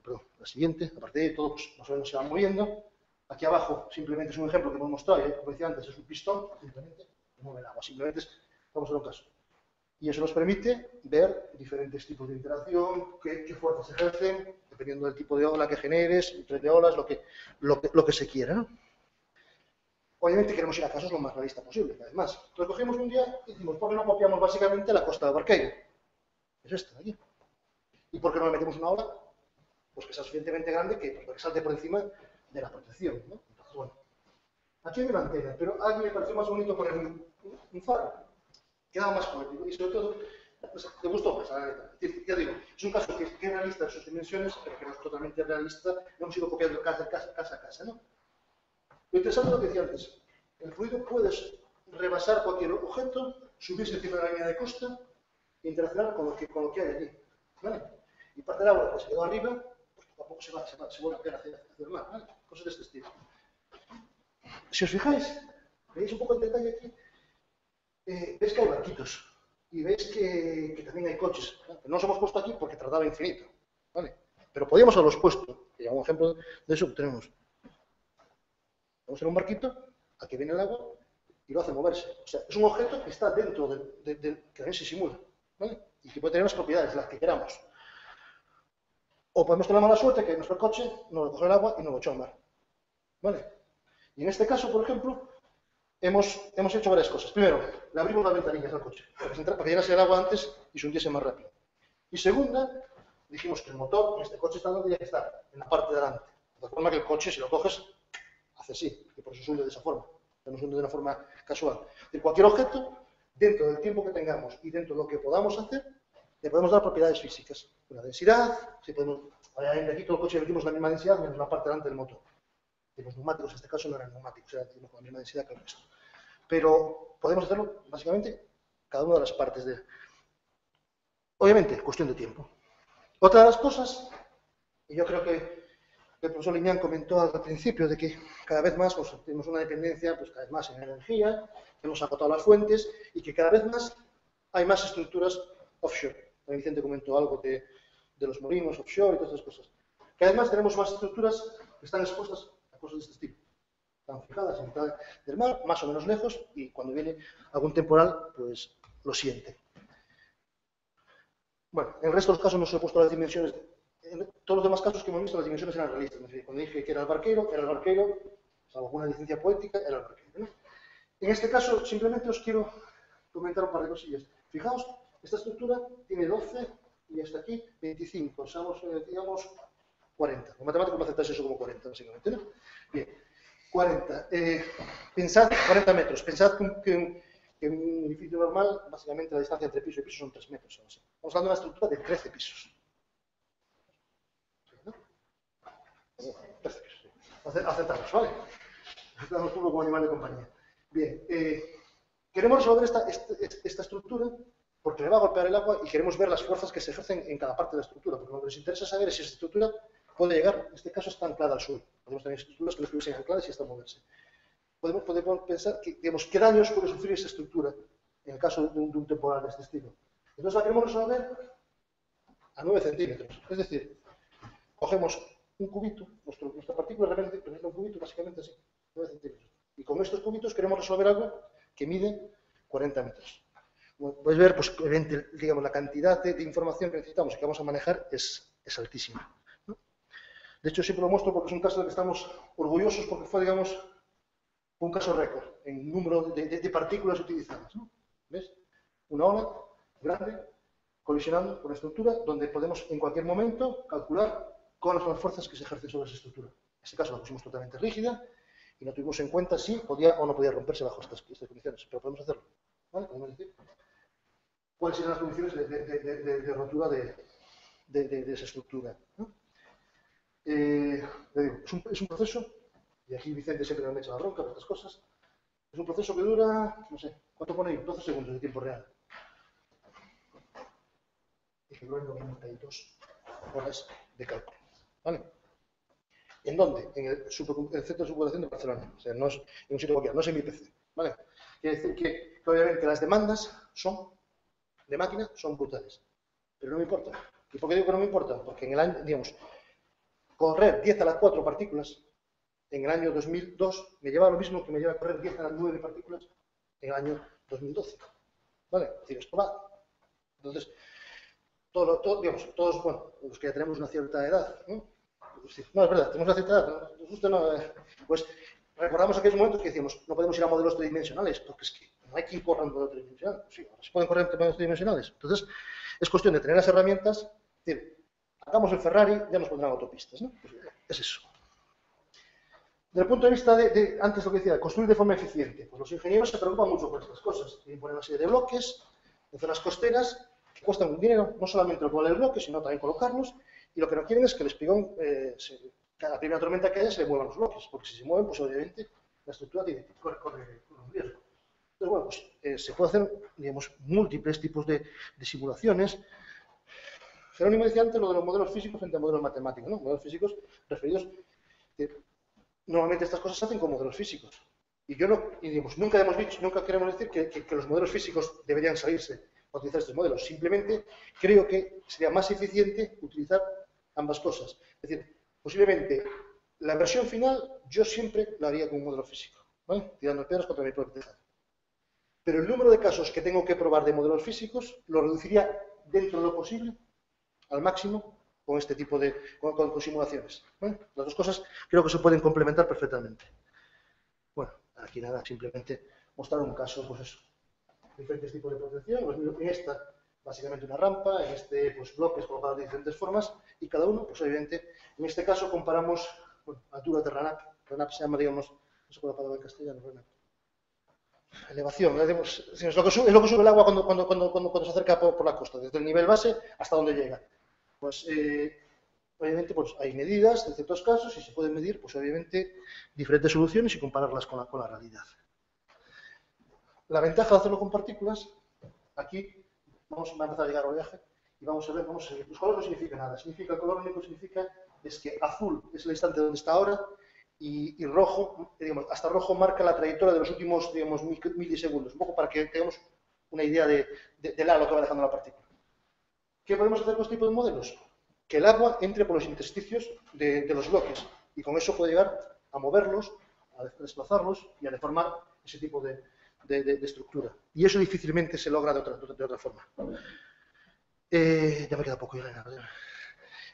B: perdón, la siguiente, a partir de ahí todo pues, más o menos se va moviendo. Aquí abajo simplemente es un ejemplo que hemos mostrado, como decía antes, es un pistón, simplemente mueve el agua, simplemente vamos a ver un caso. Y eso nos permite ver diferentes tipos de interacción, qué fuerzas ejercen, dependiendo del tipo de ola que generes, el tren de olas, lo que se quiera, ¿no? Obviamente queremos ir a casos lo más realista posible. Además, recogimos un día y decimos, ¿por qué no copiamos básicamente la costa de Barqueiro? Es esta de aquí. ¿Y por qué no le metemos una ola? Pues que sea suficientemente grande que salte por encima de la protección, ¿no? Entonces, bueno, aquí hay una antena, pero a mí me pareció más bonito poner un faro. Quedaba más poético y sobre todo pues, te gustó más, la neta. Ya digo, es un caso que es realista en sus dimensiones, pero que no es totalmente realista, no hemos ido copiando casa a casa, ¿no? Lo interesante es lo que decía antes, el fluido puedes rebasar cualquier objeto, subirse encima de la línea de costa e interaccionar con lo que hay allí, ¿vale? Y parte del agua que se quedó arriba, pues tampoco se vuelve a caer hacia el mar, ¿vale? Cosas de este estilo. Si os fijáis, veis un poco el detalle aquí, veis que hay barquitos y veis que también hay coches. ¿No? No los hemos puesto aquí porque tardaba infinito, ¿vale? Pero podíamos haberlos puesto. Y un ejemplo de eso que tenemos. Vamos en un barquito, aquí viene el agua y lo hace moverse. O sea, es un objeto que está dentro que también se simula, ¿vale? Y que puede tener las propiedades, las que queramos. O podemos tener la mala suerte que nuestro coche nos lo coge el agua y nos lo echa al mar, ¿vale? Y en este caso, por ejemplo, hemos hecho varias cosas. Primero, le abrimos las ventanillas al coche para que llenase el agua antes y se hundiese más rápido. Y segunda, dijimos que el motor en este coche está donde tiene que estar, en la parte de delante. De forma que el coche, si lo coges, hace así, que por eso se hunde de esa forma. No se hunde de una forma casual. De cualquier objeto, dentro del tiempo que tengamos y dentro de lo que podamos hacer, le podemos dar propiedades físicas. Una densidad, si podemos, aquí todo el coche le metimos la misma densidad menos la parte delante del motor. De los neumáticos, en este caso no eran neumáticos, eran con la misma densidad que el resto. pero podemos hacerlo básicamente cada una de las partes de... Obviamente, cuestión de tiempo. Otra de las cosas, y yo creo que el profesor Liñán comentó al principio, de que cada vez más pues, tenemos una dependencia pues, cada vez más en energía, hemos agotado las fuentes y que cada vez más hay más estructuras offshore. También Vicente comentó algo de los molinos offshore y todas esas cosas. Cada vez más tenemos más estructuras que están expuestas a cosas de este estilo. Están fijadas en mitad del mar, más o menos lejos, y cuando viene algún temporal, pues lo siente. Bueno, en el resto de los casos no se he puesto las dimensiones. En todos los demás casos que hemos visto, las dimensiones eran realistas. Cuando dije que era el barquero, salvo alguna licencia poética, era el barquero, ¿no? En este caso, simplemente os quiero comentar un par de cosillas. Fijaos, esta estructura tiene 12 y hasta aquí 25, digamos 40. Los matemáticos me aceptáis eso como 40, básicamente, ¿no? Bien, 40. Pensad, 40 metros. Pensad que un edificio normal, básicamente la distancia entre piso y piso son 3 metros. Estamos hablando de una estructura de 13 pisos. ¿No? 13 pisos. Aceptamos, ¿vale? Aceptamos puro como animal de compañía. Bien, queremos resolver esta estructura porque le va a golpear el agua y queremos ver las fuerzas que se ejercen en cada parte de la estructura, porque lo que nos interesa saber es si esta estructura puede llegar, en este caso está anclada al suelo. Podemos tener estructuras que no estuviesen ancladas y hasta moverse. Podemos pensar que, digamos, qué daños puede sufrir esa estructura en el caso de un temporal de este estilo. Entonces la queremos resolver a 9 centímetros. Es decir, cogemos un cubito, nuestra partícula representa un cubito básicamente así, 9 centímetros. Y con estos cubitos queremos resolver algo que mide 40 metros. Como podéis ver, pues, digamos, la cantidad de información que necesitamos y que vamos a manejar es altísima, ¿no? De hecho, siempre lo muestro porque es un caso del que estamos orgullosos porque fue, digamos, un caso récord en número de partículas utilizadas, ¿no? ¿Ves? Una ola grande colisionando con la estructura donde podemos en cualquier momento calcular cuáles son las fuerzas que se ejercen sobre esa estructura. En este caso la pusimos totalmente rígida y no tuvimos en cuenta si podía o no podía romperse bajo estas condiciones, pero podemos hacerlo, ¿vale? Podemos decir cuáles serían las condiciones de rotura de esa estructura, ¿no? Le digo, es un proceso, y aquí Vicente siempre me echa la bronca por estas cosas, es un proceso que dura, no sé, ¿cuánto pone ahí? 12 segundos de tiempo real. Y que dura 92 horas de cálculo, ¿vale? ¿En dónde? En el Centro de Superpoblación de Barcelona. O sea, no es en un sitio cualquiera, no es en mi PC, ¿vale? Quiere decir que obviamente las demandas de máquina son brutales. Pero no me importa. ¿Y por qué digo que no me importa? Porque en el año, digamos, correr 10 a la 4 partículas en el año 2002 me lleva lo mismo que me lleva a correr 10 a las 9 partículas en el año 2012. ¿Vale? Es decir, esto va. Entonces, todos, bueno, los que ya tenemos una cierta edad, ¿no? No, es verdad, tenemos una cierta edad, pues recordamos aquellos momentos que decíamos, no podemos ir a modelos tridimensionales, porque es que no hay quien corra en modelos tridimensionales. Sí, ahora se pueden correr en modelos tridimensionales. Entonces, es cuestión de tener las herramientas, es decir, hagamos el Ferrari, ya nos pondrán autopistas, ¿no? Pues es eso. Desde el punto de vista antes lo que decía, construir de forma eficiente, pues los ingenieros se preocupan mucho por estas cosas. Tienen que poner una serie de bloques en zonas costeras que cuestan un dinero, no solamente poner el bloque, sino también colocarlos. Y lo que no quieren es que el espigón, cada primera tormenta que haya, se le muevan los bloques, porque si se mueven, pues obviamente la estructura corre un riesgo. Entonces, bueno, pues se puede hacer, digamos, múltiples tipos de simulaciones. Jerónimo decía antes lo de los modelos físicos frente a modelos matemáticos, ¿no? Modelos físicos referidos, normalmente estas cosas se hacen con modelos físicos. Y digamos, nunca queremos decir que los modelos físicos deberían salirse a utilizar estos modelos. Simplemente creo que sería más eficiente utilizar ambas cosas. Es decir, posiblemente la versión final yo siempre la haría con un modelo físico, ¿vale? Tirando piedras contra mi propio tejado. Pero el número de casos que tengo que probar de modelos físicos lo reduciría dentro de lo posible al máximo con este tipo con simulaciones, ¿vale? Las dos cosas creo que se pueden complementar perfectamente. Bueno, aquí nada, simplemente mostrar un caso, pues eso. Diferentes tipos de protección, en esta básicamente una rampa, en este pues bloques colocados de diferentes formas y cada uno, pues obviamente, en este caso comparamos, bueno, altura de RANAP se llama, digamos, no sé cuál palabra en castellano, RANAP. Elevación, es lo que sube el agua cuando se acerca por la costa, desde el nivel base hasta donde llega. Pues obviamente pues hay medidas en ciertos casos y se pueden medir, pues obviamente, diferentes soluciones y compararlas con la realidad. La ventaja de hacerlo con partículas, aquí va a empezar a llegar al viaje y vamos a ver, los colores no significan nada. El color único significa es que azul es el instante donde está ahora y rojo, digamos, hasta rojo marca la trayectoria de los últimos, digamos, milisegundos, un poco para que tengamos una idea del halo que va dejando la partícula. ¿Qué podemos hacer con este tipo de modelos? Que el agua entre por los intersticios de los bloques y con eso puede llegar a moverlos, a desplazarlos y a deformar ese tipo de estructura. Y eso difícilmente se logra de otra forma. Ya me queda poco, Elena.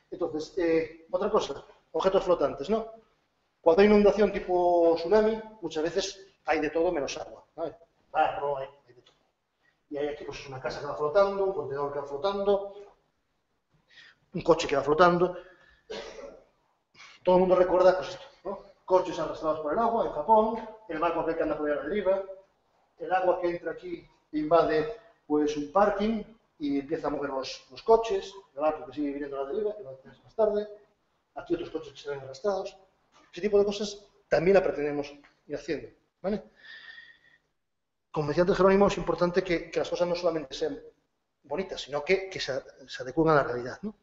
B: Entonces, otra cosa, objetos flotantes, ¿no? Cuando hay inundación tipo tsunami, muchas veces hay de todo menos agua, ¿vale? No hay de todo. Y hay aquí pues una casa que va flotando, un contenedor que va flotando, un coche que va flotando. Todo el mundo recuerda pues esto, ¿no? Coches arrastrados por el agua en Japón, el barco que anda por ahí a la deriva, el agua que entra aquí invade pues un parking y empieza a mover los coches, el barco que sigue viniendo a la deriva, que va a tener más tarde, aquí otros coches que se ven arrastrados. Ese tipo de cosas también la pretendemos ir haciendo, ¿vale? Como decía antes Jerónimo, es importante que las cosas no solamente sean bonitas, sino que se adecúen a la realidad, ¿no?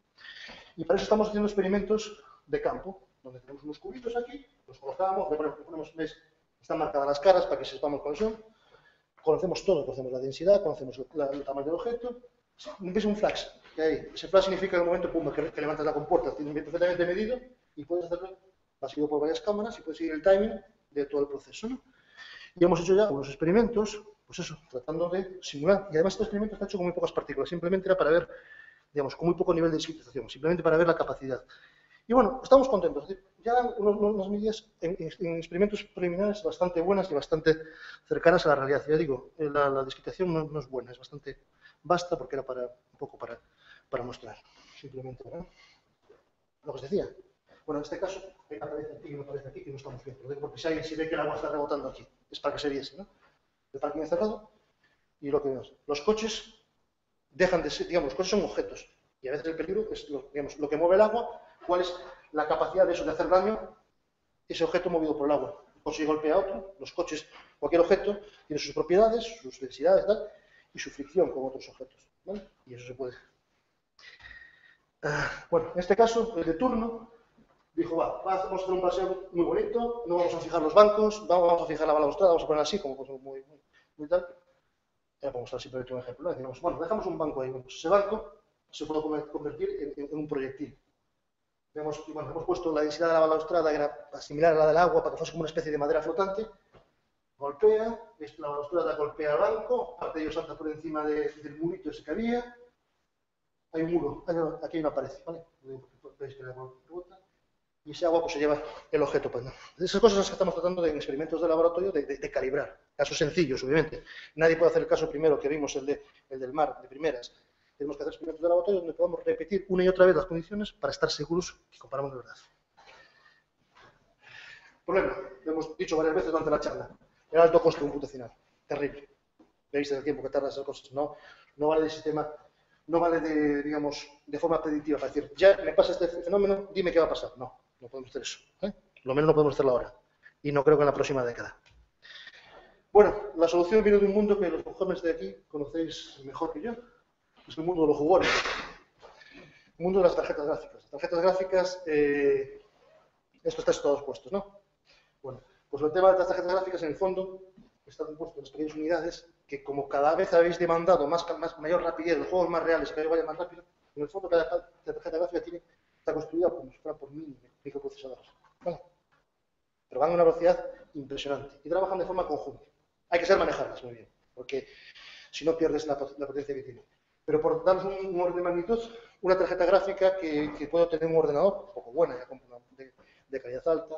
B: Y para eso estamos haciendo experimentos de campo, donde tenemos unos cubitos aquí, los colocamos, le ponemos, ¿ves? Están marcadas las caras para que sepamos cuáles son. Conocemos todo, conocemos la densidad, conocemos el tamaño del objeto. ¿Ves un flash? Ese flash significa en el momento que levantas la compuerta, tienes perfectamente medido y puedes hacerlo, va seguido por varias cámaras y puedes seguir el timing de todo el proceso, ¿no? Y hemos hecho ya unos experimentos, pues eso, tratando de simular. Y además este experimento está hecho con muy pocas partículas, simplemente era para ver, digamos, con muy poco nivel de discretización, simplemente para ver la capacidad. Y bueno, estamos contentos. Es decir, ya unas medidas en experimentos preliminares bastante buenas y bastante cercanas a la realidad. Ya digo, la discretización no es buena, es bastante vasta porque era un poco para mostrar, simplemente, ¿verdad? Lo que os decía. Bueno, en este caso, aparece aquí y no aparece aquí, que no estamos viendo. Porque si alguien se ve que el agua está rebotando aquí, es para que se viese, ¿no? El parking encerrado y lo que vemos. Los coches dejan de ser, digamos, los coches son objetos. Y a veces el peligro es, digamos, lo que mueve el agua, cuál es la capacidad de eso de hacer daño ese objeto movido por el agua. Un coche golpea a otro, los coches, cualquier objeto, tiene sus propiedades, sus densidades, tal, y su fricción con otros objetos, ¿vale? Y eso se puede. Bueno, en este caso, el de turno dijo, vamos a hacer un paseo muy bonito, no vamos a fijar los bancos, vamos a fijar la balaustrada, vamos a poner así, como muy tal. Ya podemos dar simplemente un ejemplo, ¿no? Decimos, bueno, dejamos un banco ahí, pues ese banco se puede convertir en un proyectil. Bueno, hemos puesto la densidad de la balaustrada, que era similar a la del agua, para que fuese como una especie de madera flotante. Golpea, la balaustrada golpea el banco, parte de ello salta por encima del murito ese que había. Hay un muro, aquí hay una pared, ¿vale? Veis que el agua rebota. Y ese agua pues se lleva el objeto. Pues, ¿no? Esas cosas las que estamos tratando en experimentos de laboratorio de calibrar. Casos sencillos, obviamente. Nadie puede hacer el caso primero que vimos, el del mar, de primeras. Tenemos que hacer experimentos de laboratorio donde podamos repetir una y otra vez las condiciones para estar seguros que comparamos de verdad. Problema, lo hemos dicho varias veces durante la charla, el alto coste computacional, terrible. Veis el tiempo que tardan esas cosas, no vale de sistema, no vale de, digamos, de forma predictiva para decir, ya me pasa este fenómeno, dime qué va a pasar. No podemos hacer eso, ¿eh? Lo menos no podemos hacerlo ahora, y no creo que en la próxima década. Bueno, la solución viene de un mundo que los jóvenes de aquí conocéis mejor que yo. Es el mundo de los jugones, el mundo de las tarjetas gráficas. Las tarjetas gráficas, esto está todos puestos, ¿no? Bueno, pues el tema de las tarjetas gráficas, en el fondo, está compuesto de pequeñas unidades que, como cada vez habéis demandado mayor rapidez, los juegos más reales, que vaya más rápido, en el fondo cada tarjeta gráfica está construida como si fuera por microprocesadores, ¿vale? Pero van a una velocidad impresionante y trabajan de forma conjunta. Hay que saber manejarlas muy bien, porque si no pierdes la potencia que tiene. Pero por darnos un orden de magnitud, una tarjeta gráfica que puede tener un ordenador, un poco buena, ya de calidad alta,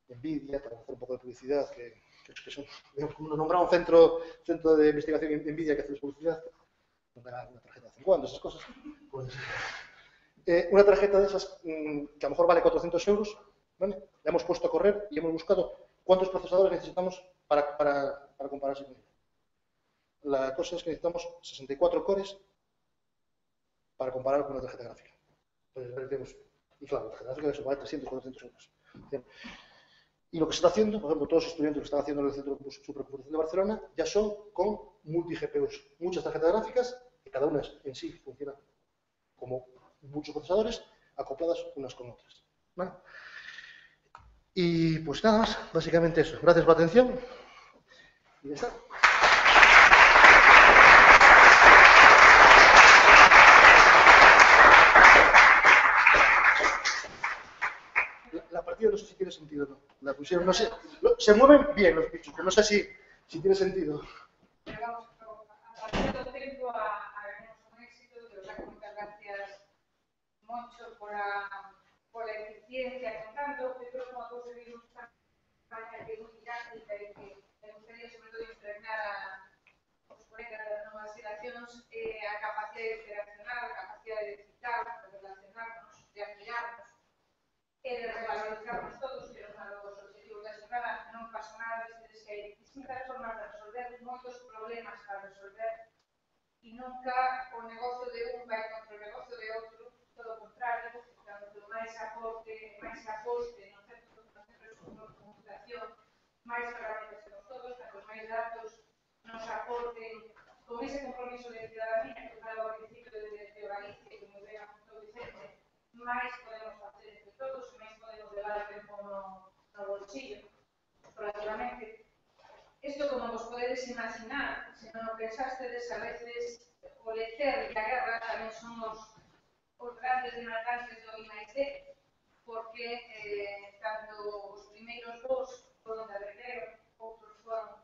B: Nvidia, para hacer un poco de publicidad, que son, digamos, como nos nombraba un centro de investigación en Nvidia que hace publicidad, nos regala una tarjeta de 50, esas cosas. Pues, una tarjeta de esas que a lo mejor vale 400 euros, ¿vale? La hemos puesto a correr y hemos buscado cuántos procesadores necesitamos para compararse con ella. La cosa es que necesitamos 64 cores para comparar con una tarjeta gráfica. Entonces, y claro, la tarjeta gráfica vale 300, 400 euros. Y lo que se está haciendo, por ejemplo, todos los estudiantes que están haciendo en el Centro de Supercomputación de Barcelona ya son con multi-GPUs, muchas tarjetas gráficas, que cada una en sí funciona como muchos procesadores, acopladas unas con otras. ¿Vale? Y pues nada más, básicamente eso. Gracias por la atención. Y ya está. La partida no sé si tiene sentido o no. La pusieron, no sé. Se mueven bien los bichos, pero no sé si tiene sentido.
A: Pero vamos, a partir del tiempo haremos un éxito. De verdad que muchas gracias, Moncho, por la eficiencia con tanto. Yo creo que hemos conseguido una campaña que es muy didáctica y que me gustaría sobre todo impregnar a os colegas das novas xeracións a capacidade interaccional, a capacidade de citar, de relacionarnos, de admirarnos e de revalorizarnos todos, que é un dos objetivos da xornada. Non pasa nada, vedes que hai distintas formas de resolver moitos problemas para resolver e nunca o negocio de un vai contra o negocio de outro, todo o contrario, cando máis aporte, máis aposte no centro de computación, máis ferramentas temos todos, cando máis datos nos aporten con ese compromiso de ciudadanía que falaba ao principio de Galicia, que moi ben apuntou Vicente, máis podemos facer entre todos e máis podemos levar o tempo no bolsillo. Relativamente, isto como vos podedes imaginar, se non o pensastedes, a veces o lecer e a guerra tamén son os grandes demandantes do I+D, porque tanto os primeiros dous foron de recreo, outros foron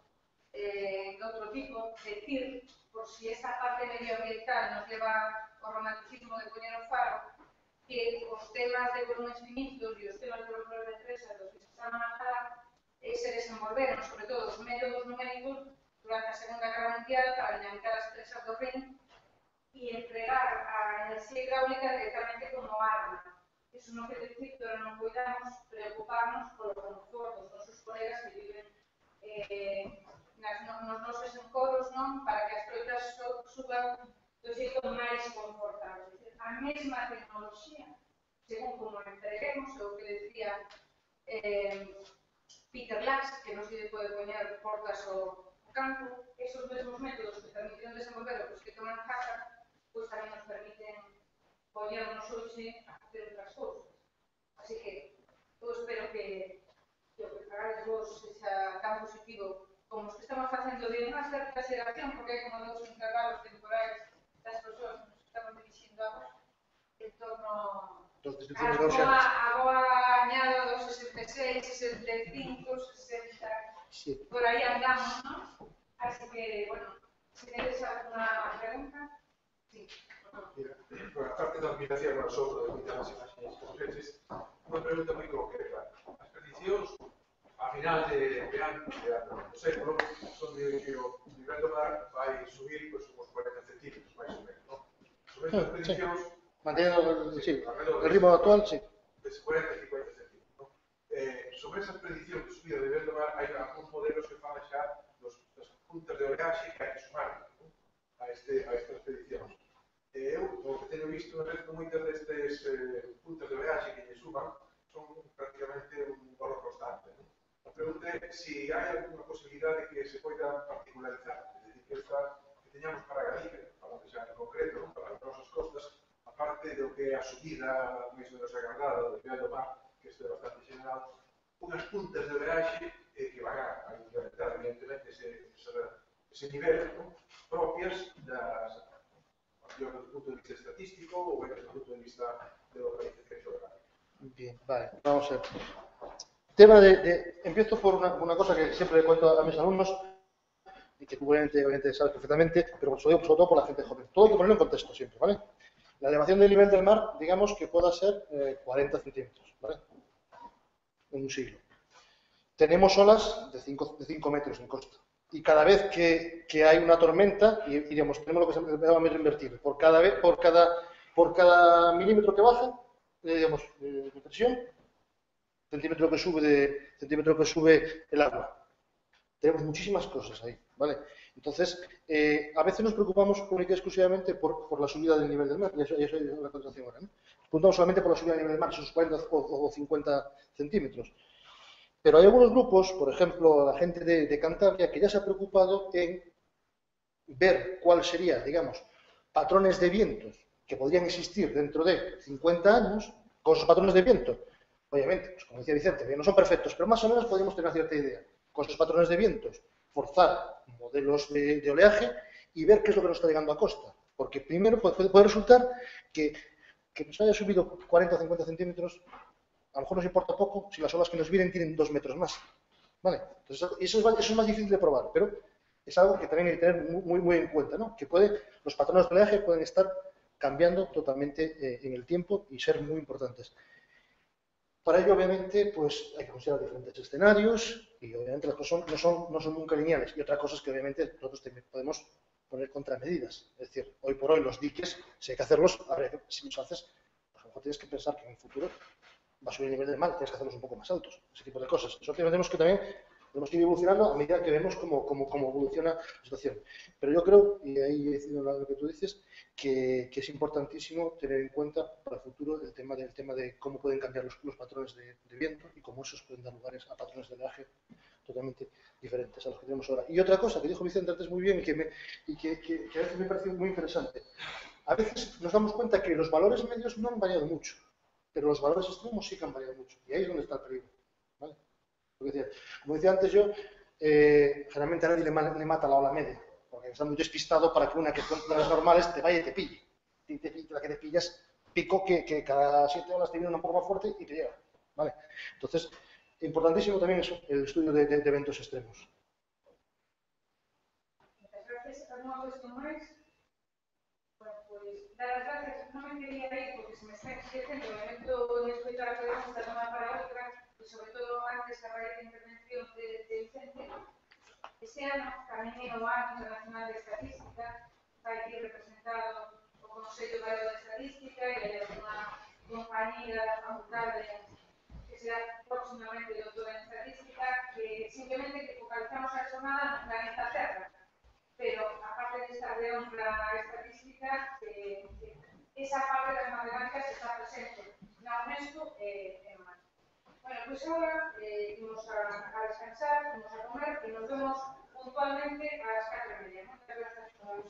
A: de outro tipo, decir, por si esa parte medioambiental nos leva ao romanticismo de poñer o faro, que os temas de volúmenes finitos e os temas de volúmenes de empresa dos que se estaban a falar se desenvolveron, sobre todo, os métodos numéricos durante a Segunda Guerra Mundial para dinamitar as empresas do Rin e empregar a enerxía hidráulica directamente como arma. Iso non quere dicir que non podamos preocuparnos polo confort dos nosos colegas que viven nos nosos encoros, non? Para que as troitas suban do xeito máis confortable. A mesma tecnoloxía, según como a entreguemos, o que decía Peter Lax, que non se pode poñer portas ao campo, esos mesmos métodos que permitiron desenvolver o que toman casa, pois tamén nos permiten poñernos hoxe a facer outras cousas. Así que, eu espero que o que fagades vos sexa tan positivo como os que estamos facendo de unha certa xeración, porque hai como dous intervalos temporais das persoas que nos estamos dirixindo agora, en torno a boa añada dos 66, 65, 60, por aí andamos, non? Así que, bueno, se tenéis alguna pregunta, sí.
C: Por a parte da admiración ao sobre de muitas imaxes que veces, unha pregunta moi concreta. As peticións, a final de ano do século, son de que o nivel do mar vai subir pues, uns 40 centímetros, máis ou menos, non? Sobre estas peticións,
B: manteniendo el ritmo actual, sí.
C: 40 e 50 centímetros, non? Sobre esas prediccións de subida de nivel do mar, hai algúns modelos que falan xa das puntas de oleaxe que hai que sumar, non? a estas prediccións. Eu, o que teño visto na red con moitas destes puntas de oleaxe que lle suban, son prácticamente un valor constante. Non? A pregunta é se hai alguna posibilidade que se poida particularizar, é dicir, que teñamos para Galicia, falando xa en concreto, para as nosas costas, a parte do que é a subida máis ou menos agardada do nivel do mar, que isto é bastante general, unhas puntas de oleaxe que van a incrementar, evidentemente, ese nivel, ¿no? Propias das desde el punto de vista estadístico o desde el punto de vista de localización geográfica.
B: Bien, vale, vamos a ver. Empiezo por una cosa que siempre le cuento a mis alumnos y que tú obviamente sabes perfectamente, pero os lo digo sobre todo por la gente joven. Todo hay que ponerlo en contexto siempre, ¿vale? La elevación del nivel del mar, digamos que pueda ser 40 centímetros, ¿vale? En un siglo. Tenemos olas de 5 metros en costa. Y cada vez que hay una tormenta, y digamos, tenemos lo que se llama invertible, por cada milímetro que baja, digamos, de presión, centímetro que sube el agua. Tenemos muchísimas cosas ahí, ¿vale? Entonces, a veces nos preocupamos única y exclusivamente por la subida del nivel del mar, y eso es la contestación ahora, ¿no? Nos preocupamos solamente por la subida del nivel del mar, esos 40 o 50 centímetros. Pero hay algunos grupos, por ejemplo, la gente de Cantabria, que ya se ha preocupado en ver cuál sería, digamos, patrones de vientos que podrían existir dentro de 50 años, con esos patrones de viento. Obviamente, pues como decía Vicente, que no son perfectos, pero más o menos podríamos tener una cierta idea. Con esos patrones de vientos, forzar modelos de oleaje y ver qué es lo que nos está llegando a costa. Porque primero puede resultar que nos haya subido 40 o 50 centímetros, a lo mejor nos importa poco si las olas que nos vienen tienen 2 metros más. ¿Vale? Entonces, eso es más difícil de probar, pero es algo que también hay que tener muy en cuenta, ¿no? Que los patrones de oleaje pueden estar cambiando totalmente en el tiempo y ser muy importantes. Para ello, obviamente, pues hay que considerar diferentes escenarios y obviamente las cosas no son nunca lineales. Y otra cosa es que obviamente nosotros podemos poner contramedidas. Es decir, hoy por hoy los diques, si hay que hacerlos, a ver, si los haces, a lo mejor tienes que pensar que en un futuro va a subir el nivel del mar, tienes que hacerlos un poco más altos, ese tipo de cosas. Eso tenemos que también tenemos que ir evolucionando a medida que vemos cómo evoluciona la situación. Pero yo creo, y ahí he decidido lo que tú dices, que es importantísimo tener en cuenta para el futuro el tema de cómo pueden cambiar los patrones de viento y cómo esos pueden dar lugares a patrones de oleaje totalmente diferentes a los que tenemos ahora. Y otra cosa que dijo Vicente antes muy bien y que a veces me parece muy interesante. A veces nos damos cuenta que los valores medios no han variado mucho, pero los valores extremos sí que han variado mucho. Y ahí es donde está el peligro. ¿Vale? Como decía antes yo, generalmente a nadie le mata la ola media, porque está muy despistado para que una que son las normales te vaya y te pille. La que te pillas pico que cada 7 olas te viene un poco más fuerte y te llega. ¿Vale? Entonces, importantísimo también eso, el estudio de eventos extremos.
A: Muchas gracias. ¿Alguna cuestión más? Bueno, pues dar las gracias. No me quería ir porque se me está exigiendo el momento de escuchar la pregunta de una para otra y sobre todo antes a raíz de la intervención de Vicente. Este ano tamén é o Ano Internacional de Estadística, vai aquí representado o Consello Galego de Estadística e hai unha compañía facultade que será próximamente doutora en Estadística que simplemente que focalizamos a xornada no planeta Terra, pero aparte de esta de honra estadística, esa parte das matemáticas está presente na UNESCO e en máis. Bueno, pues ahora vamos a descansar, vamos a comer y nos vemos puntualmente a las 4:30. Muchas gracias por